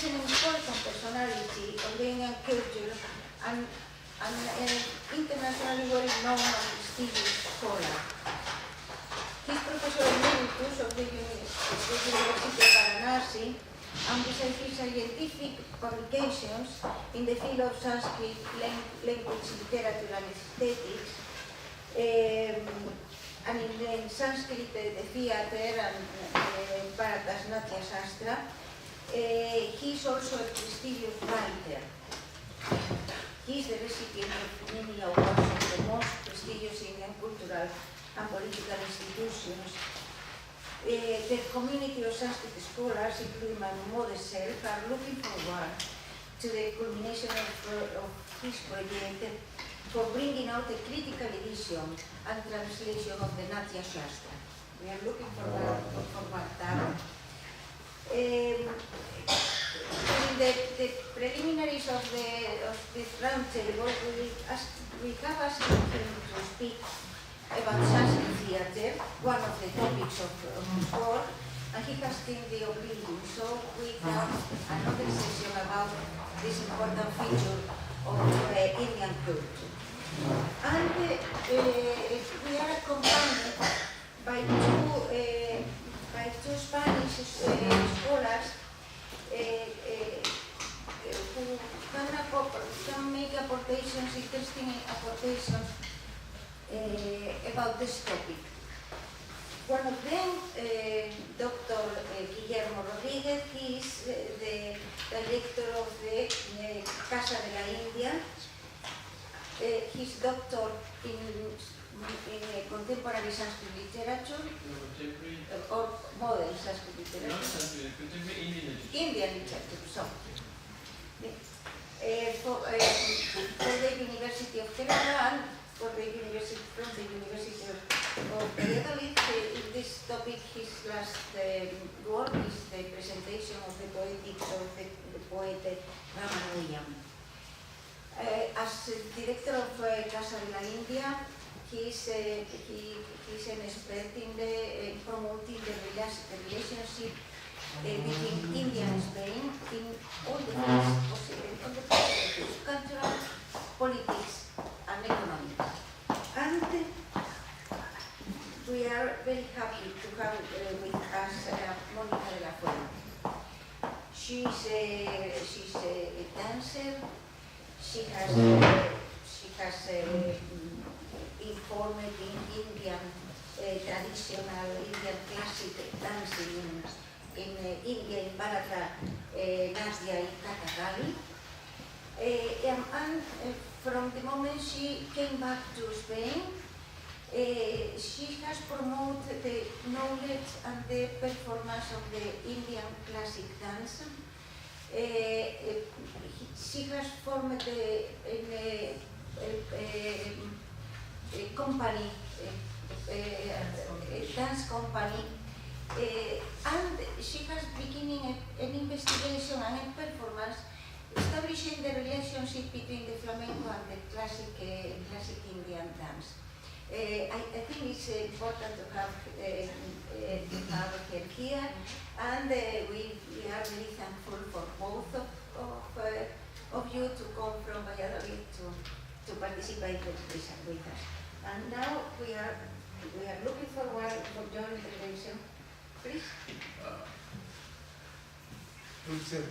is an important personality of the Indian culture and an internationally well-known and prestigious scholar. He is Professor Emeritus of the University of Varanasi, and besides his scientific publications in the field of Sanskrit language, literature and aesthetics, and in Sanskrit, the theatre and Bharatas Natya Shastra, he is also a prestigious writer. He is the recipient of many awards from the most prestigious Indian cultural and political institutions. The community of Sanskrit scholars, including my modest self, are looking forward to the culmination of his project for bringing out a critical edition and translation of the Natya Shastra. We are looking forward to that. In the preliminaries of this roundtable, we have asked him to speak about Sanskrit theatre, one of the topics of his work, and he has taken the oblivion. So we have another session about this important feature of Indian culture. And we are accompanied by two Spanish scholars who can make apportations, interesting apportations about this topic. One of them, Dr. Guillermo, he is the director of the Casa de la India. He's doctor in contemporary Sanskrit literature, or modern Sanskrit literature. Not Sanskrit, contemporary Indian literature, so. For the University of Kerala and from the University of Valladolid. In this topic, his last work is the presentation of the poetics of the poet Ramanujan. As director of Casa de la India, he is an expert in promoting the relationship between India and Spain in all the fields possible, on the fields of cultural, politics, and economics. And we are very happy to have with us Mónica de la Fuente. She's a dancer. She has informed in Indian traditional Indian classic dancing in India, in Bharata, Natya, in Kathakali. And from the moment she came back to Spain, she has promoted the knowledge and the performance of the Indian classic dance. She has formed a company, a dance company, and she has beginning an investigation and a performance establishing the relationship between the flamenco and the classic Indian dance. I think it's important to have her here, and we are very thankful for both of you to come from Valladolid to participate with us. And now we are looking forward for your intervention. Please. Professor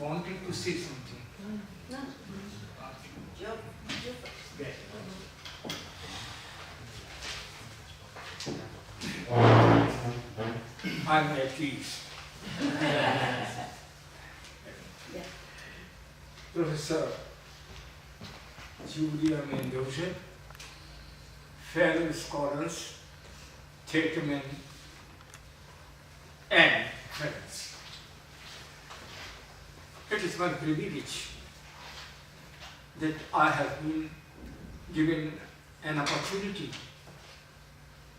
wanted to say something. No. Job. Yes. I'm at ease. Yeah. Professor Guillermo Mendoza, fellow scholars, theatremen, and friends. It is my privilege that I have been given an opportunity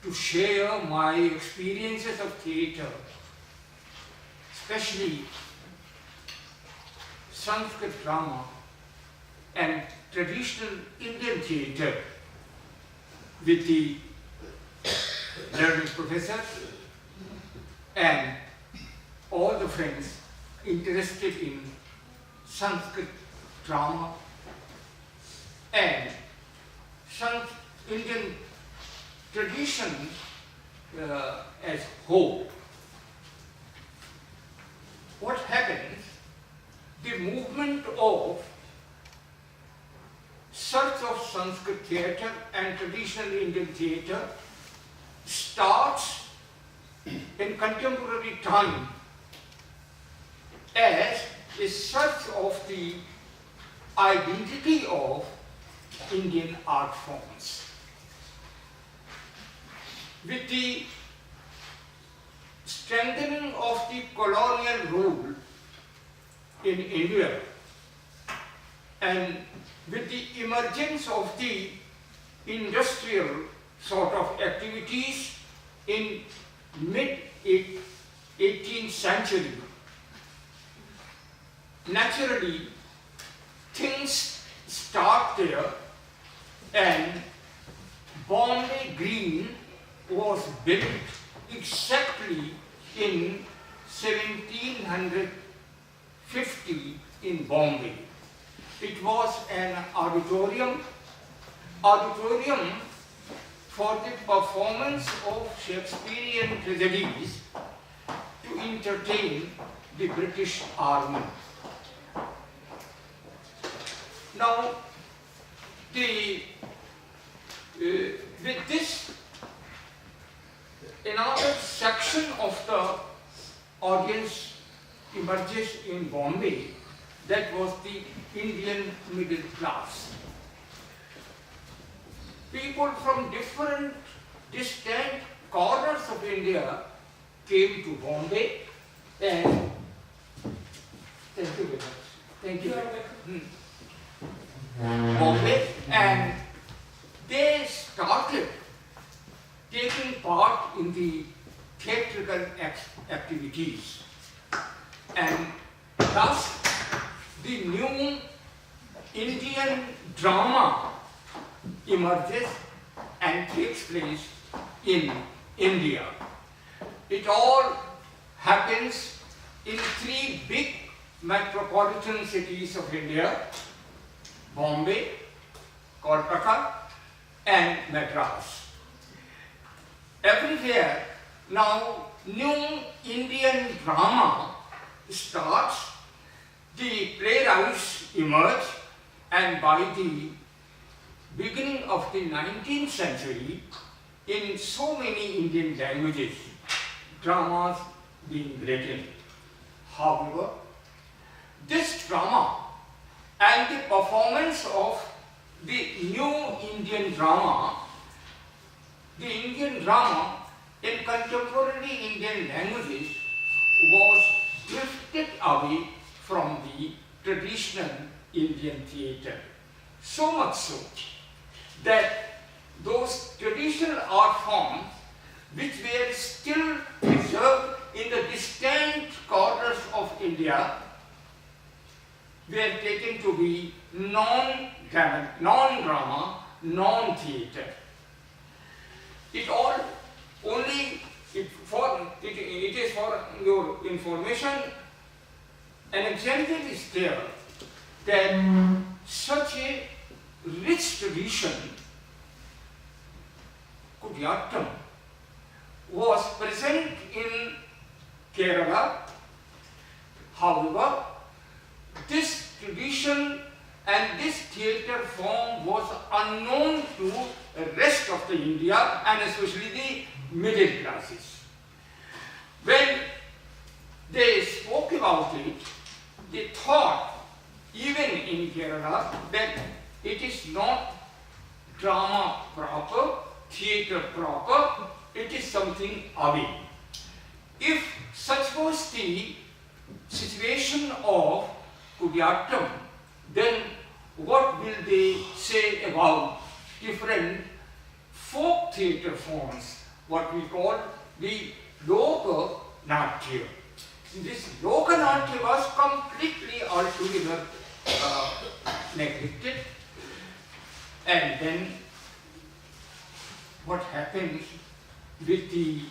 to share my experiences of theatre, especially Sanskrit drama and traditional Indian theatre, with the learned professor and all the friends interested in Sanskrit drama and Indian tradition as whole. What happens? The movement of search of Sanskrit theatre and traditional Indian theatre starts in contemporary time as a search of the identity of Indian art forms. With the strengthening of the colonial rule in India and with the emergence of the industrial sort of activities in mid-18th century, naturally things start there, and Bombay Green was built exactly in 1750 in Bombay. It was an auditorium for the performance of Shakespearean tragedies to entertain the British Army. Now, with this, another section of the audience emerges in Bombay, that was the Indian middle class. People from different distant corners of India came to Bombay, and thank you very much. Thank you. Bombay, and they started taking part in the theatrical activities, and thus the new Indian drama emerges and takes place in India. It all happens in three big metropolitan cities of India: Bombay, Kolkata, and Madras. Everywhere now new Indian drama starts, the playwrights emerge, and by the beginning of the 19th century, in so many Indian languages, dramas being written. However, this drama and the performance of the new Indian drama, in contemporary Indian languages was drifted away from the traditional Indian theatre. So much so that those traditional art forms which were still preserved in the distant corners of India were taken to be non-drama, non-theatre. It all only, it is for your information, an example is there that such a rich tradition, Kudiyattam, was present in Kerala. However, this tradition and this theatre form was unknown to the rest of the India, and especially the middle classes. When they spoke about it, they thought, even in Kerala, that it is not drama proper, theatre proper, it is something away. If such was the situation of Kudiyattam, then what will they say about different folk theatre forms, what we call the Loka Natya? This Loka Natya was completely altogether neglected, and then what happens with the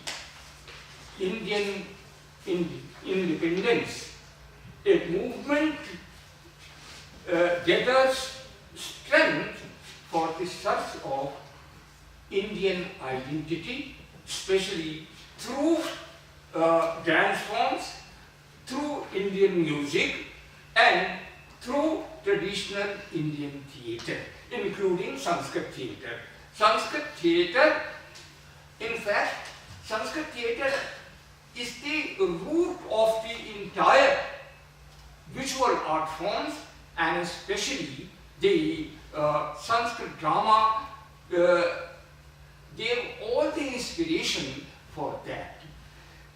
Indian independence a movement gathers strength for the search of Indian identity, especially through dance forms, through Indian music, and through traditional Indian theatre, including Sanskrit theatre. Sanskrit theatre, in fact, Sanskrit theatre is the root of the entire visual art forms, and especially the Sanskrit drama gave all the inspiration for that.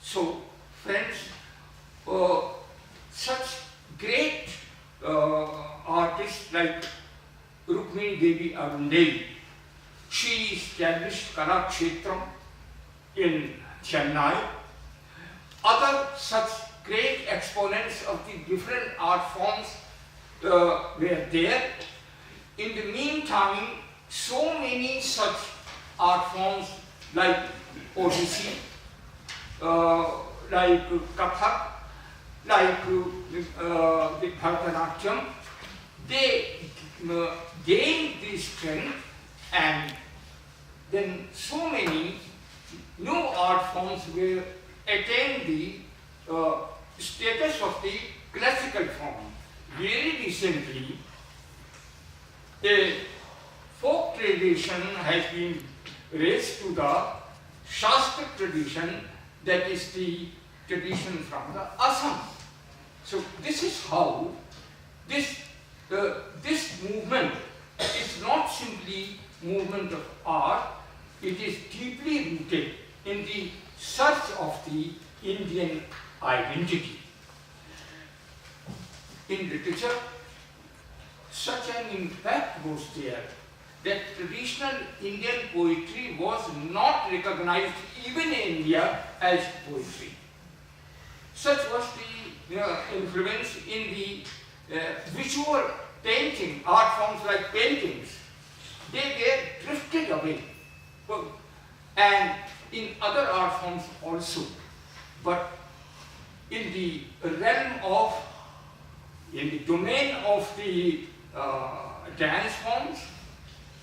So, friends, such great artists like Rukmini Devi Arundevi, she established Kalakshetram in Chennai. Other such great exponents of the different art forms were there. In the meantime, so many such art forms like Odissi, like Kathak, like the Bharatanatyam, they gained the strength, and then so many new art forms will attain the status of the classical form. Very recently, a folk tradition has been raised to the Shastra tradition, that is the tradition from the Assam. So this is how this movement is not simply movement of art, it is deeply rooted in the search of the Indian identity. In literature, such an impact was there that traditional Indian poetry was not recognized even in India as poetry. Such was the influence in the visual painting, art forms like paintings. They were drifted away, and in other art forms also. But in the realm of, in the domain of the dance forms,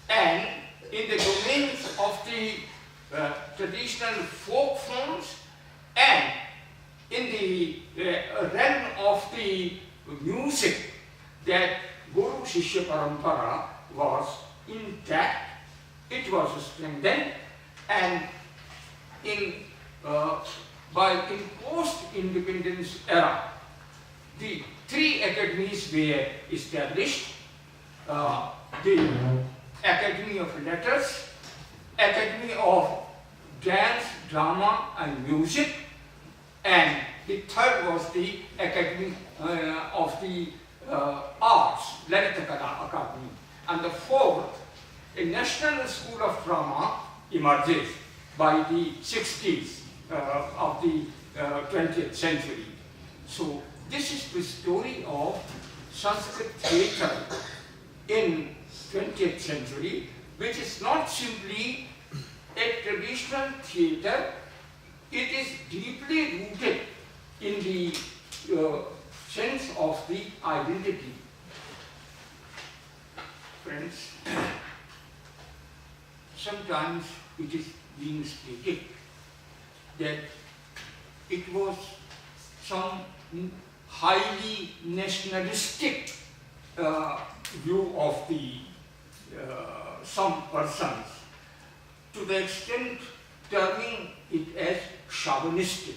and in the domains of the traditional folk forms, and in the realm of the music, that Guru Shishya Parampara was intact, it was strengthened, and in post-independence era, the three academies were established: the Academy of Letters, Academy of Dance, Drama and Music, and the third was the Academy of the Arts, Lalita Kala Academy. And the fourth, a National School of Drama emerges by the 60s of the 20th century. So this is the story of Sanskrit theatre in 20th century, which is not simply a traditional theatre, it is deeply rooted in the sense of the identity. Friends, sometimes it is being stated that it was some highly nationalistic view of the some persons, to the extent terming it as chauvinistic.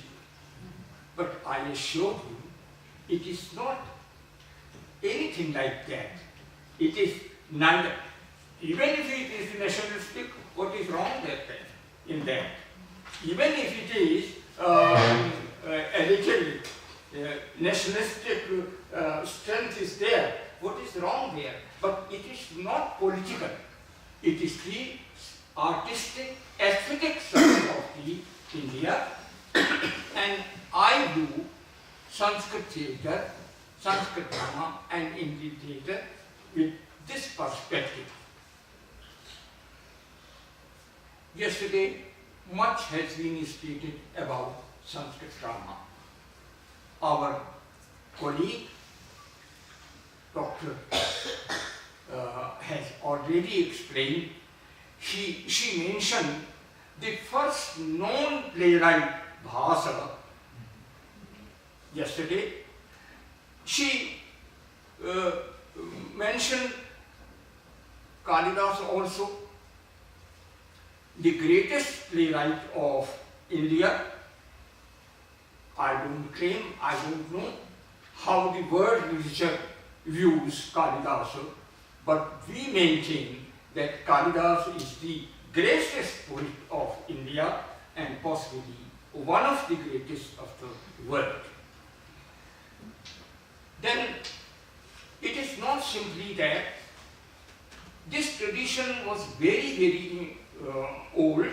But I assure you, it is not anything like that. It is neither. Even if it is nationalistic, what is wrong in that? Even if it is a little nationalistic strength is there, what is wrong there? But it is not political. It is the artistic, aesthetic side of the India. And I do Sanskrit theatre, Sanskrit drama and Indian theatre with this perspective. Yesterday, much has been stated about Sanskrit drama. Our colleague, Doctor, has already explained. She mentioned the first known playwright, Bhasa, yesterday. She mentioned Kalidas also, the greatest playwright of India. I don't claim, I don't know how the world literature views Kalidasa, but we maintain that Kalidas is the greatest poet of India and possibly one of the greatest of the world. Then it is not simply that this tradition was very, very old.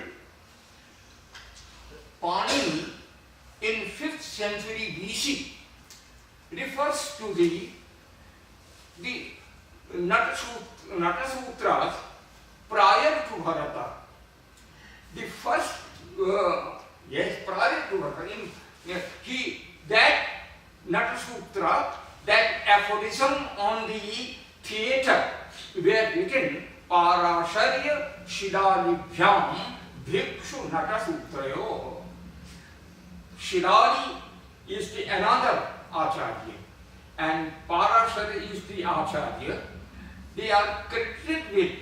Panini in 5th century BC refers to the Natasutras prior to Bharata. The first, prior to Bharata, that Natasutra, that aphorism on the theatre were written Parasharya Shidalibhyam Bhikshu Natasutrayo. Shidali is the another Acharya and Parasharya is the Acharya. They are credited with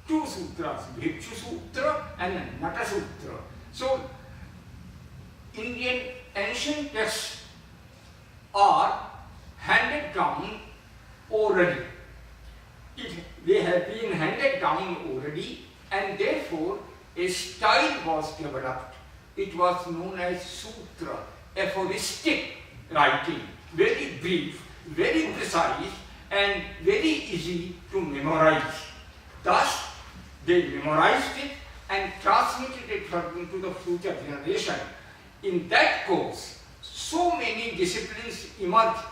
two sutras, Bhikshu Sutra and Natasutra. So, Indian ancient texts are handed down orally. They have been handed down orally and therefore a style was developed. It was known as sutra, aphoristic writing, very brief, very precise and very easy to memorize. Thus, they memorized it and transmitted it to the future generation. In that course, so many disciplines emerged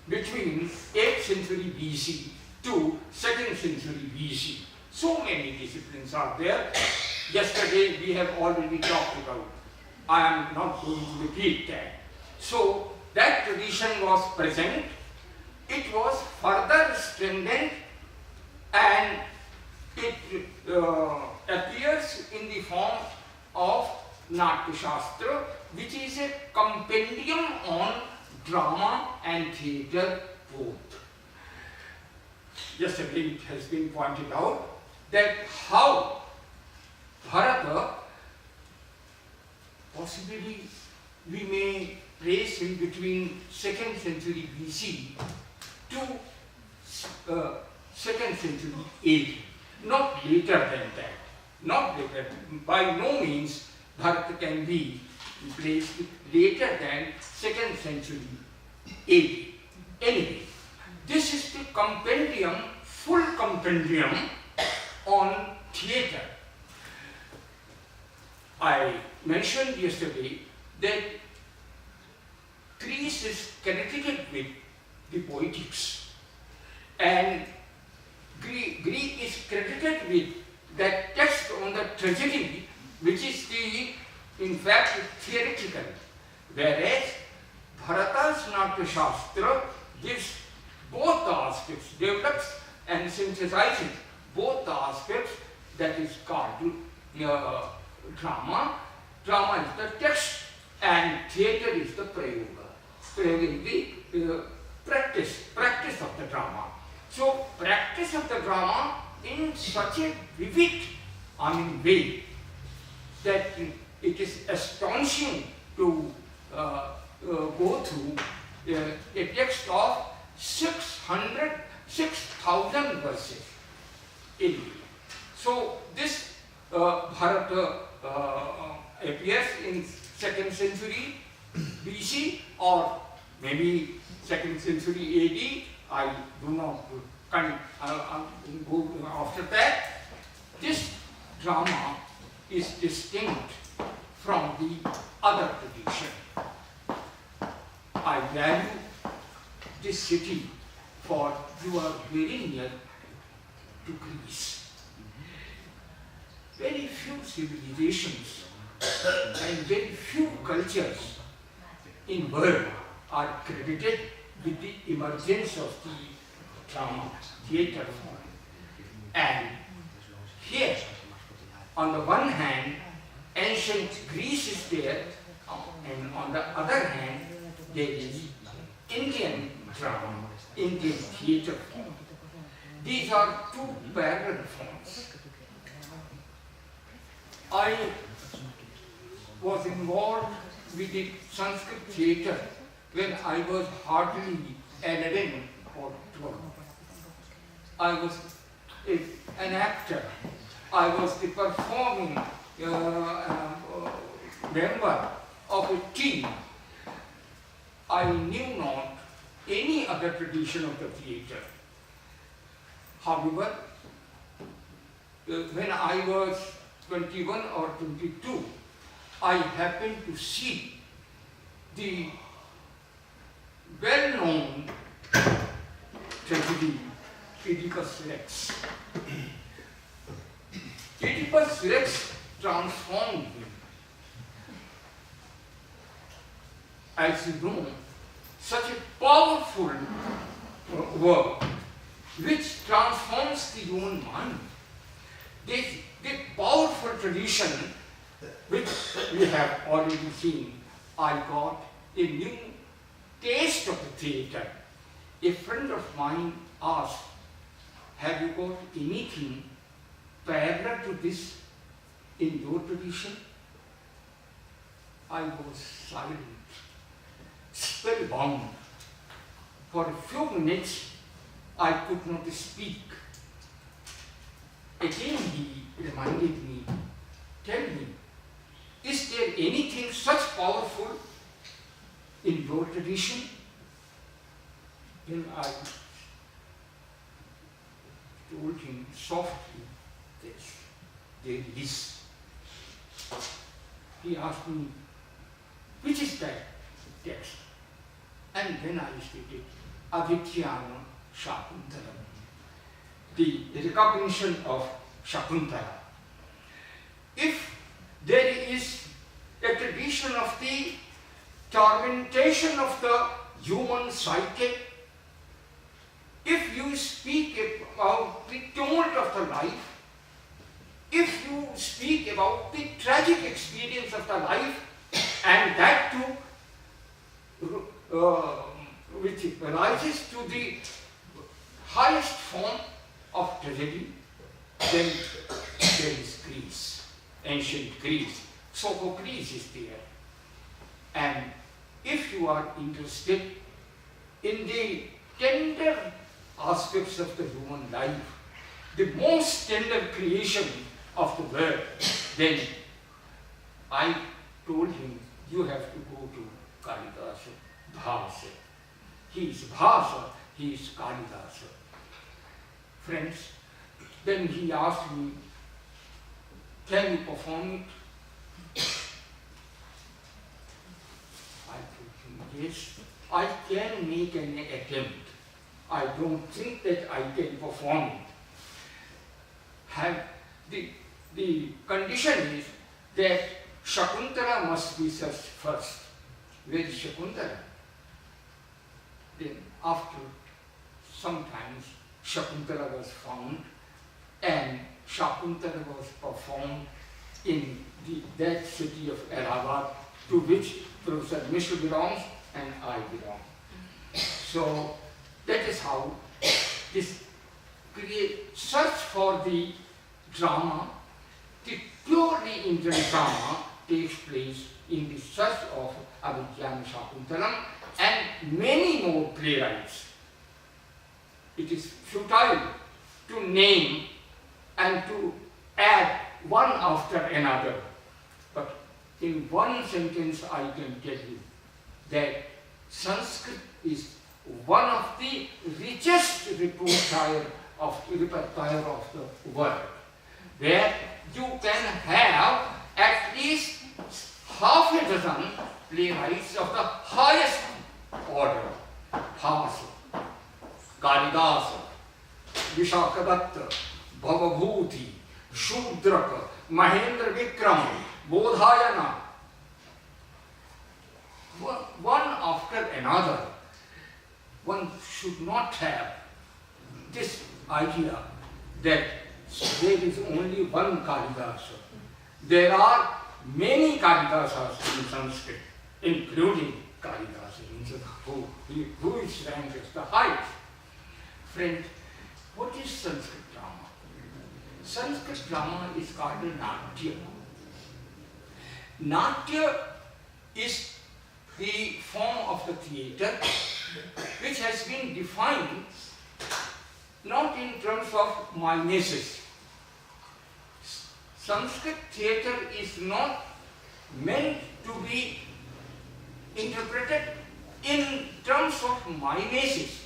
between 8th century BC to 2nd century BC. So many disciplines are there. Yesterday we have already talked about. I am not going to repeat that. So that tradition was present. It was further strengthened and it appears in the form of Natya Shastra, which is a compendium on drama and theatre both. Yesterday it has been pointed out that how Bharata, possibly we may place in between 2nd century BC to 2nd century AD, not later than that. Not later. By no means Bharata can be placed later than 2nd century AD. Anyway, this is the compendium, full compendium on theatre. I mentioned yesterday that Greece is credited with the poetics and Greek is credited with that text on the tragedy, which is in fact theoretical, whereas Bharata's Natya Shastra gives both the aspects, develops and synthesizes both the aspects, that is called drama. Drama is the text and theatre is the prayoga. Prayoga is the practice of the drama. So practice of the drama in such a vivid, way that it is astonishing to go through a text of 6,000 verses. So this Bharata appears in 2nd century BC or maybe 2nd century AD. I do not go after that. This drama is distinct from the other tradition. I value this city for you are very near to Greece. Very few civilizations and very few cultures in world are credited with the emergence of the drama, theatre form. And here, on the one hand, ancient Greece is there, and on the other hand, there is Indian drama, Indian theatre form. These are two parallel forms. I was involved with the Sanskrit theatre when I was hardly 11 or 12. I was an actor. I was the performing member of a team. I knew not any other tradition of the theatre. However, when I was 21 or 22, I happened to see the well-known tragedy Oedipus Rex. Oedipus Rex transformed him. As you know, such a powerful work which transforms the human mind. The powerful tradition which we have already seen, I got a new taste of the theatre. A friend of mine asked, have you got anything parallel to this in your tradition? I was silent, spellbound. For a few minutes, I could not speak. Again he reminded me, tell me, is there anything such powerful in your tradition? Then I told him softly, yes, there is. He asked me, which is that text? And then I stated, Adityanam Shakuntalam, the recognition of Shakuntala. If there is a tradition of the tormentation of the human psyche, if you speak about the tumult of the life, if you speak about the tragic experience of the life, and that too which rises to the highest form of tragedy, then there is Greece, ancient Greece. Sophocles is there. And if you are interested in the tender aspects of the human life, the most tender creation of the world, then I told him, you have to go to Kalidasa, Bhasa. He is Bhasa, he is Kalidasa. Friends, then he asked me, can you perform it? I told him, yes, I can make an attempt. I don't think that I can perform it. The condition is that Shakuntala must be searched first. Where is Shakuntala? Then after some time, Shakuntala was found, and Shakuntala was performed in that city of Allahabad, to which Professor Mishra belongs and I belong. So that is how this search for the drama, the purely Indian drama, takes place in the search of Abhigyana Shakuntalam and many more playwrights. It is futile to name and to add one after another. But in one sentence I can tell you that Sanskrit is one of the richest repertoire of the world, where you can have at least half a dozen playwrights of the highest order. Bhasa, Kalidasa, Vishakadatta, Bhavabhuti, Shudraka, Mahendra Vikram, Bodhayana. One after another. one should not have this idea that there is only one Kalidasa. There are many Kalidasas in Sanskrit, including Kalidasa who is ranked as the highest. Friend, what is Sanskrit drama? Sanskrit drama is called Natya. Natya is the form of the theatre which has been defined not in terms of mimesis. Sanskrit theatre is not meant to be interpreted in terms of mimesis.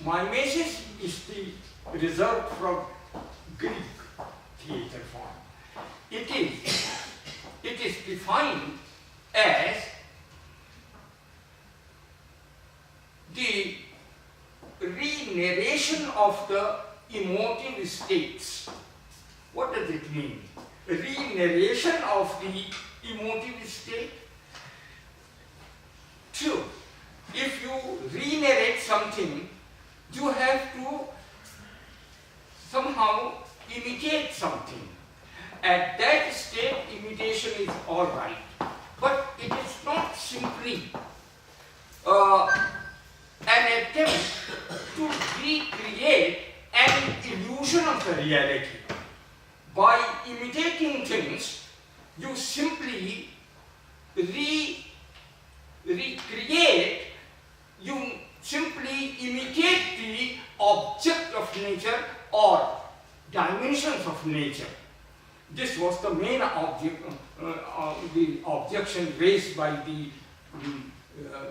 Mimesis is the result from Greek theatre form. It is defined as the re-narration of the emotive states. What does it mean? Re-narration of the emotive state? True. If you re-narrate something, you have to somehow imitate something. At that state, imitation is all right. But it is not simply an attempt to recreate an illusion of the reality. By imitating things, you simply recreate, you simply imitate the object of nature or dimensions of nature. This was the main the objection raised by the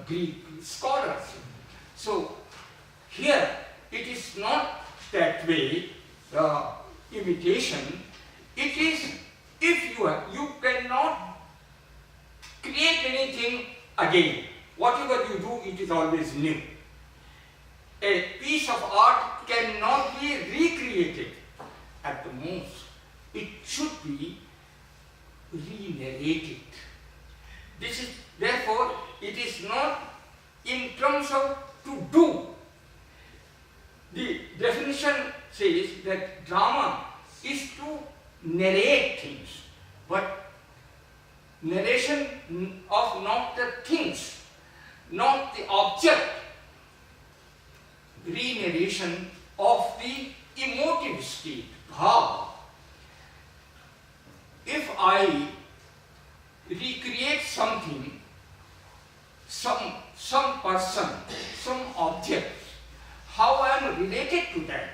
Greek scholars. So here it is not that way, imitation. It is, if you cannot create anything again. Whatever you do, it is always new. A piece of art cannot be recreated at the most. It should be re-narrated. This is, therefore, it is not in terms of to do. The definition says that drama is to narrate things, but narration of not the things, not the object, re-narration of the emotive state, bhava. If I recreate something, some person, some object, how I am related to that,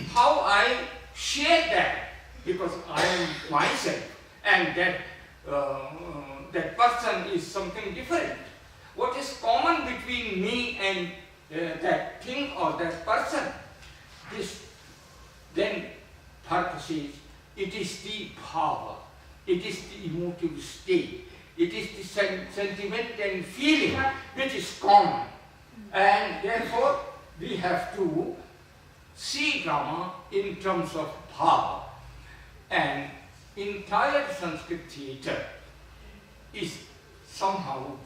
how I share that, because I am myself and that person is something different. What is common between me and that thing or that person? This, then Bharata says, it is the bhava, it is the emotive state, it is the sentiment and feeling which is common. And therefore, we have to see drama in terms of bhava. And entire Sanskrit theatre is somehow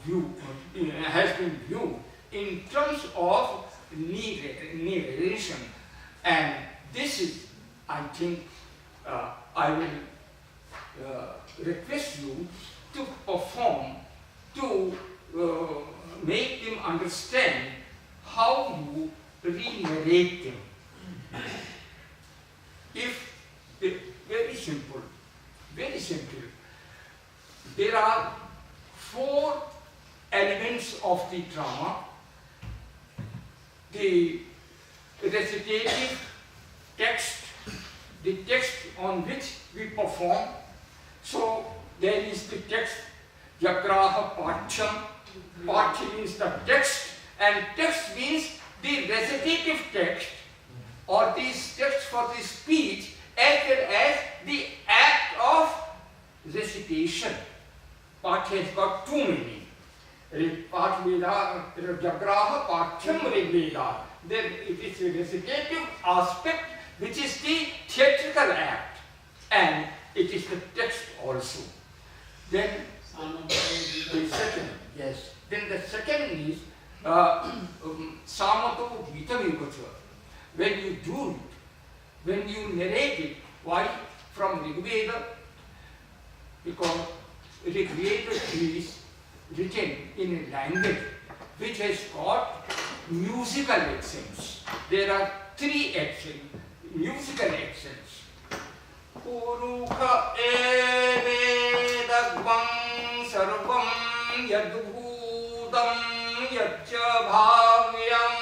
has been viewed in terms of narration. And this is, I think, I will request you to perform, to make them understand how you re-narrate them. Very simple, very simple. There are 4 elements of the drama: the recitative text, the text on which we perform. So there is the text, Jagraha Pachyam. Pachya means the text, and text means the recitative text or the text for the speech, as well as the act of recitation. Pachya has got 2 meanings. Jagraha Pachyam Rigveda. Then it is a recitative aspect which is the theatrical act, and it is the text also. Then the second, yes. Then the second is Samato Vitamivacha. When you do it, when you narrate it, why? From Rigveda, because Rigveda is written in a language which has got musical accents. There are 3 accents, musical accents. Purukha evedagvam sarvam yadbhutam yaccha bhavyam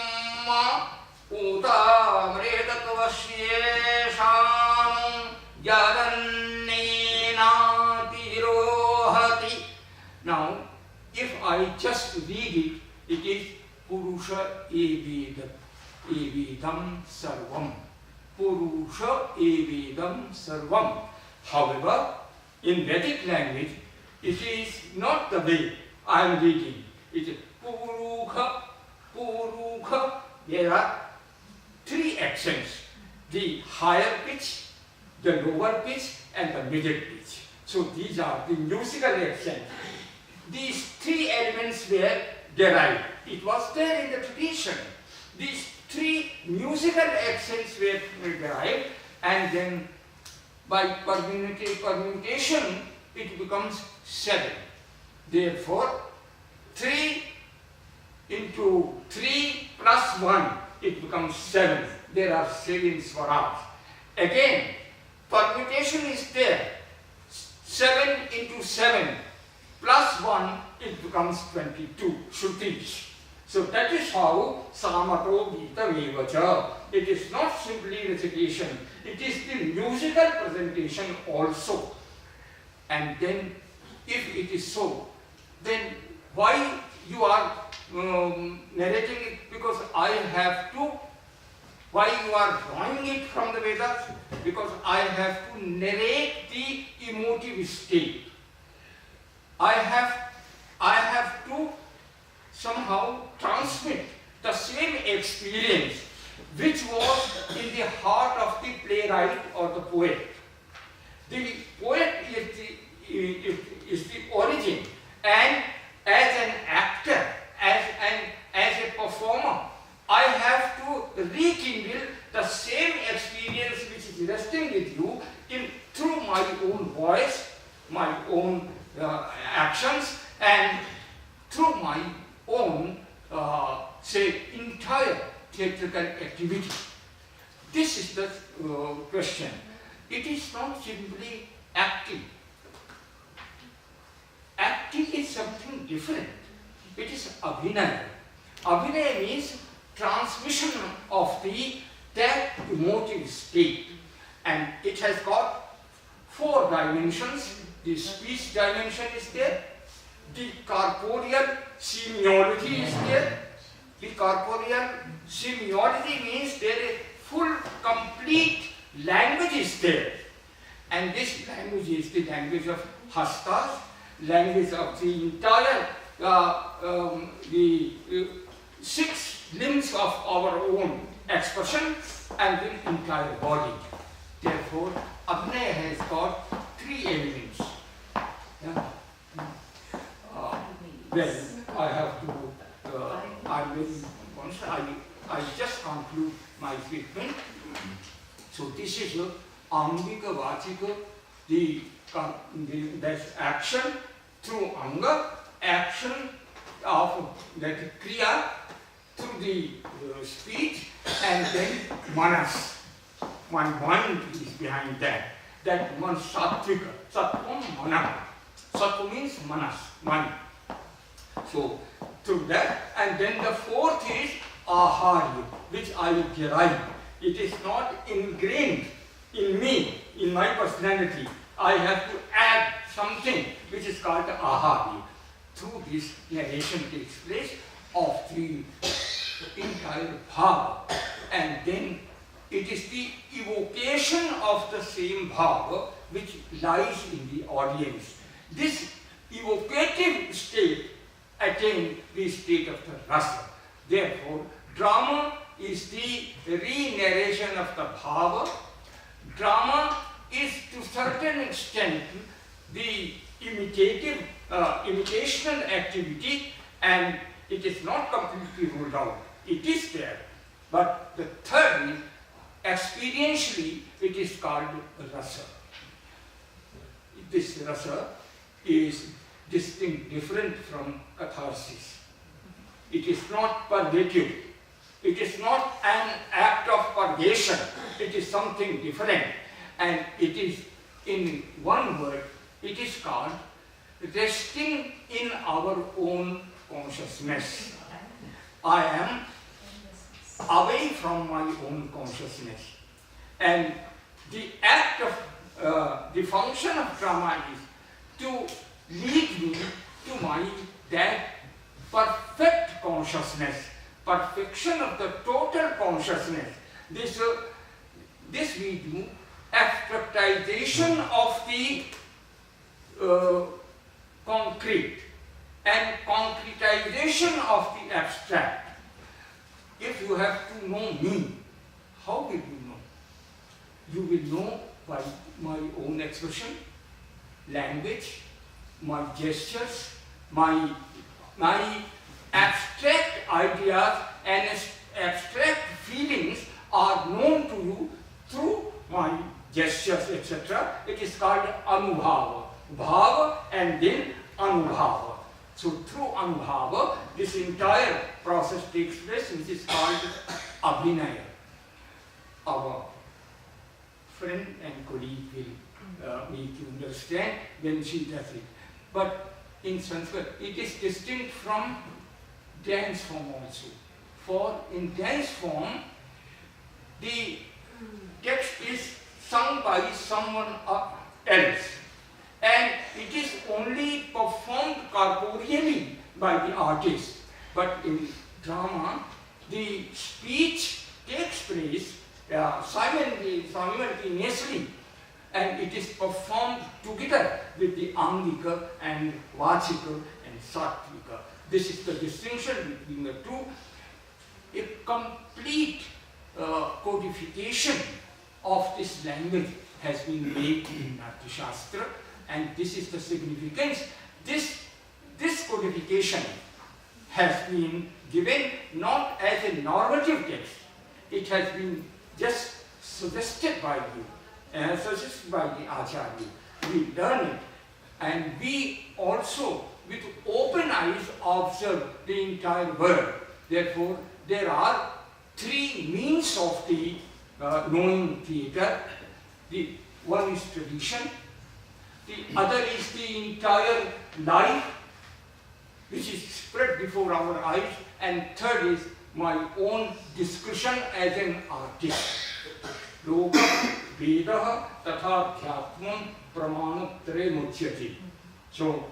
utamredatvashyesham yarannena tirohati. Now, if I just read it, it is Purusha evedam sarvam. Purusha evedam sarvam. However, in Vedic language, it is not the way I am reading. It is Purukha, Purukha. There are 3 accents. The higher pitch, the lower pitch, and the middle pitch. So these are the musical accents. These 3 elements were derived. It was there in the tradition. These 3 musical accents were derived, and then by permutation it becomes 7. Therefore, 3 into 3 plus 1, it becomes 7. There are 7 swaras. Again, permutation is there. 7 into 7 plus 1, it becomes 22 Shrutis. So that is how Samato Gita Mevacha. It is not simply recitation, it is the musical presentation also. And then, if it is so, then why you are narrating it? Because I have to. Why you are drawing it from the Vedas? Because I have to narrate the emotive state. I have to somehow transmit the same experience which was in the heart of the playwright or the poet. The poet is the origin, and as an actor, as a performer, I have to rekindle the same experience which is resting with you through my own voice, my own actions, and through my own, entire theatrical activity. This is the question. It is not simply acting. Acting is something different. It is abhinaya. Abhinaya means transmission of that emotive state, and it has got 4 dimensions. The speech dimension is there, the corporeal semiology is there. The corporeal semiology means there is full, complete language is there, and this language is the language of hastas, language of the entire the 6 limbs of our own expression, and the entire body. Therefore, Abhinaya has got 3 elements. Yeah. Well, I have to, I just conclude my statement. So this is Angika Vachika, that's action through Anga, action of that Kriya through the speech, and then Manas. One mind is behind that. That one Sattvika, Sattvam Mana. Sattva means Manas, mind. So through that, and then the 4th is Aharya, which I derive. It is not ingrained in me, in my personality. I have to add something which is called Aharya. Through this narration takes place of the entire bhava, and then it is the evocation of the same bhava which lies in the audience. This evocative state attains the state of the rasa. Therefore, drama is the re-narration of the bhava. Drama is to a certain extent the imitational activity, and it is not completely ruled out. It is there. But the third is, experientially, it is called rasa. This rasa is distinct, different from catharsis. It is not purgative. It is not an act of purgation. It is something different. And it is, in one word, it is called resting in our own consciousness. I am away from my own consciousness. And the act of, the function of drama is to lead me to that perfect consciousness, perfection of the total consciousness. This we do, abstractization of the concrete and concretization of the abstract. If you have to know me, how will you know? You will know by my own expression, language, my gestures, my abstract ideas and abstract feelings are known to you through my gestures, etc. It is called anubhava. Bhava and then anubhava. So through anubhava, this entire process takes place, which is called abhinaya. Our friend and colleague will make you understand when she does it. But in Sanskrit, it is distinct from dance form also. For in dance form, the text is sung by someone else, and it is only performed corporeally by the artist. But in drama, the speech takes place simultaneously, and it is performed together with the angika and vachika and sattvika. This is the distinction between the two. A complete codification of this language has been made in Natya Shastra, and this is the significance. This codification has been given not as a normative text. It has been just suggested by you, suggested by the Acharya. We learn it, and we also, with open eyes, observe the entire world. Therefore, there are three means of the knowing theatre. The one is tradition, the other is the entire life, which is spread before our eyes, and third is my own discretion as an artist. Loka vedaha tatha khyatmam pramanottare muchyati. So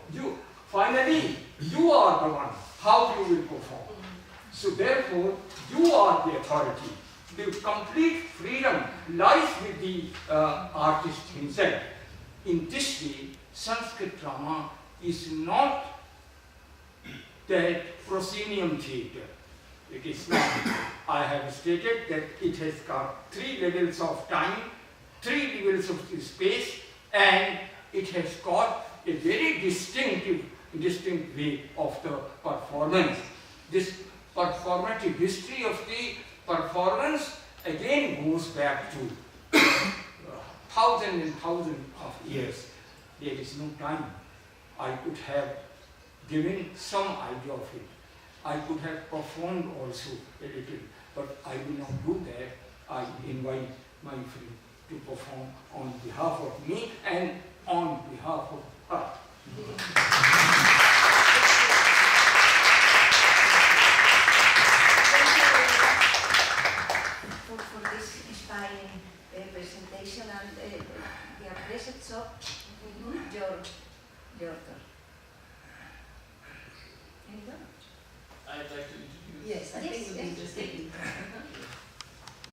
finally, you are the one, how you will perform. So therefore, you are the authority. The complete freedom lies with the artist himself. In this way, Sanskrit drama is not that proscenium theatre. It is not. I have stated that it has got 3 levels of time, 3 levels of space, and it has got a very distinct way of the performance. This performative history of the performance again goes back to thousands and thousands of years. There is no time. I could have given some idea of it. I could have performed also a little, but I will not do that. I invite my friend to perform on behalf of me and on behalf of her. For this inspiring presentation and the appreciate so your turn. I'd like to introduce. Yes, I think it would be interesting.